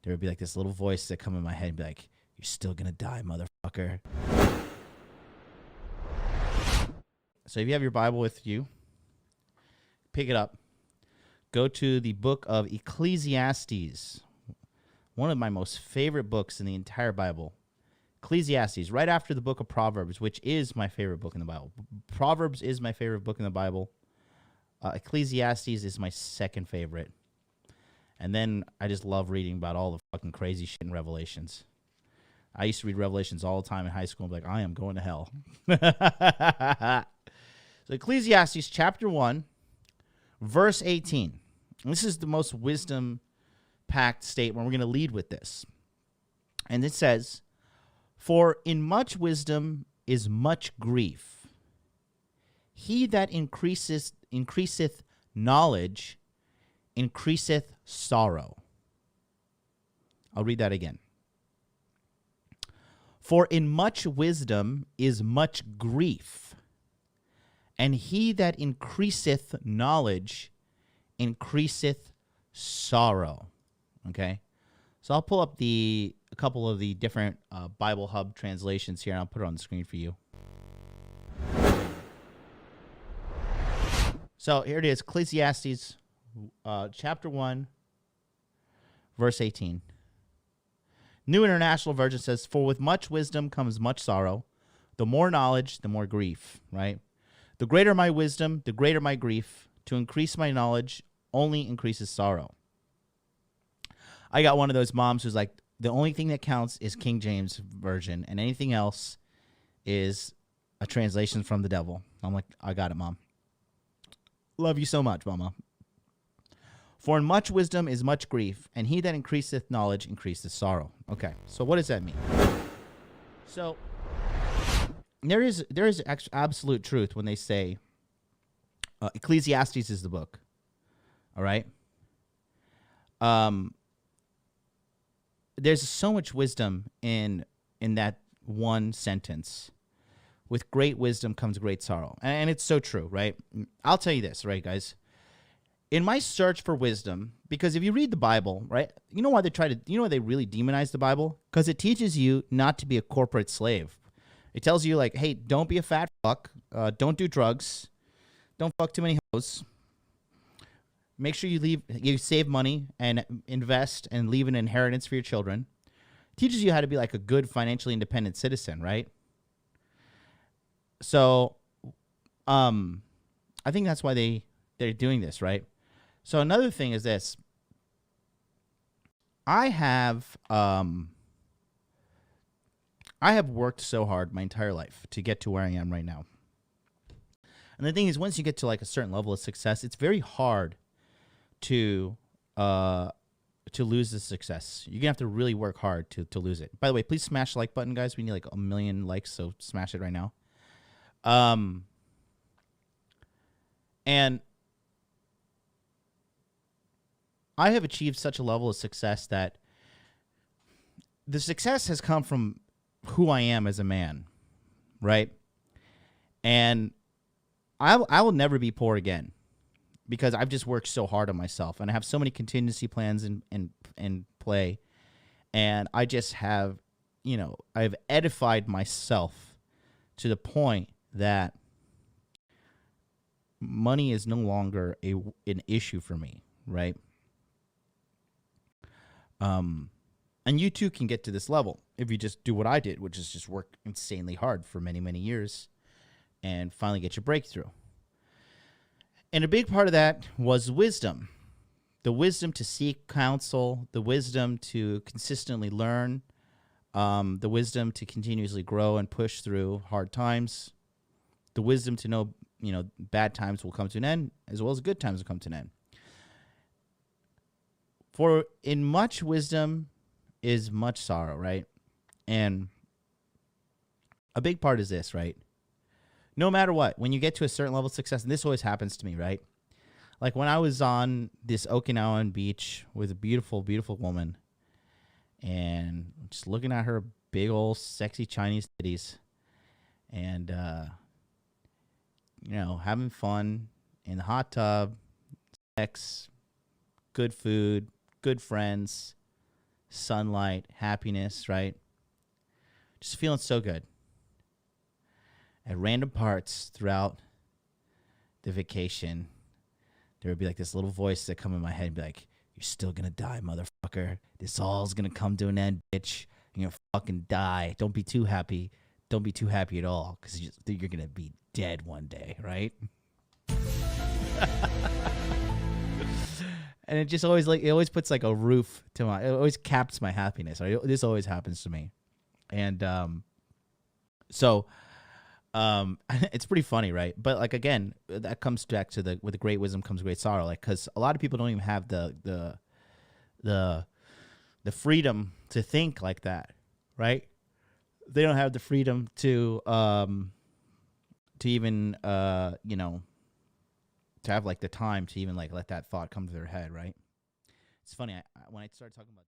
there would be like this little voice that come in my head and be like, "You're still gonna die, motherfucker." So if you have your Bible with you, pick it up. Go to the book of Ecclesiastes, one of my most favorite books in the entire Bible. Ecclesiastes, right after the book of Proverbs, which is my favorite book in the Bible. Proverbs is my favorite book in the Bible. Ecclesiastes is my second favorite. And then I just love reading about all the fucking crazy shit in Revelations. I used to read Revelations all the time in high school and be like, I am going to hell. So Ecclesiastes chapter 1, verse 18. And this is the most wisdom-packed statement. We're going to lead with this. And it says, "For in much wisdom is much grief. He that increaseth knowledge increaseth sorrow." I'll read that again. "For in much wisdom is much grief, and he that increaseth knowledge increaseth sorrow." Okay? So I'll pull up a couple of the different Bible Hub translations here, and I'll put it on the screen for you. So here it is, Ecclesiastes chapter 1, verse 18. New International Version says, "For with much wisdom comes much sorrow. The more knowledge, the more grief," right? "The greater my wisdom, the greater my grief. To increase my knowledge only increases sorrow." I got one of those moms who's like, the only thing that counts is King James Version, and anything else is a translation from the devil. I'm like, I got it, Mom. Love you so much, Mama. "For in much wisdom is much grief, and he that increaseth knowledge increaseth sorrow." Okay, so what does that mean? So there is absolute truth when they say Ecclesiastes is the book. All right. There's so much wisdom in that one sentence. With great wisdom comes great sorrow. And it's so true, right? I'll tell you this, right, guys? In my search for wisdom, because if you read the Bible, right, you know why they really demonize the Bible? Because it teaches you not to be a corporate slave. It tells you, like, hey, don't be a fat fuck. Don't do drugs. Don't fuck too many hoes. Make sure you save money and invest and leave an inheritance for your children. It teaches you how to be like a good financially independent citizen, right? So, I think that's why they're doing this, right? So another thing is this. I have worked so hard my entire life to get to where I am right now. And the thing is, once you get to like a certain level of success, it's very hard to lose the success. You're gonna have to really work hard to lose it. By the way, please smash the like button, guys. We need like 1 million likes, so smash it right now. And I have achieved such a level of success that the success has come from who I am as a man, right? And I will never be poor again, because I've just worked so hard on myself, and I have so many contingency plans in play, and I just have, I've edified myself to the point that money is no longer an issue for me, right? And you too can get to this level if you just do what I did, which is just work insanely hard for many, many years and finally get your breakthrough. And a big part of that was wisdom. The wisdom to seek counsel, the wisdom to consistently learn, the wisdom to continuously grow and push through hard times, the wisdom to know, bad times will come to an end as well as good times will come to an end. For in much wisdom is much sorrow, right? And a big part is this, right? No matter what, when you get to a certain level of success, and this always happens to me, right? Like when I was on this Okinawan beach with a beautiful, beautiful woman and just looking at her big old sexy Chinese titties and, having fun in the hot tub, sex, good food, good friends, sunlight, happiness, right? Just feeling so good. At random parts throughout the vacation, there would be like this little voice that come in my head and be like, "You're still gonna die, motherfucker. This all's gonna come to an end, bitch. You're gonna fucking die. Don't be too happy. Don't be too happy at all, because you're gonna be dead one day, right?" And it just always it always puts like a roof to it always caps my happiness. Right? This always happens to me, and so it's pretty funny, right? But like again, that comes back to with the great wisdom comes great sorrow, like because a lot of people don't even have the freedom to think like that, right? They don't have the freedom to even to have like the time to even like let that thought come to their head, right? It's funny when I started talking about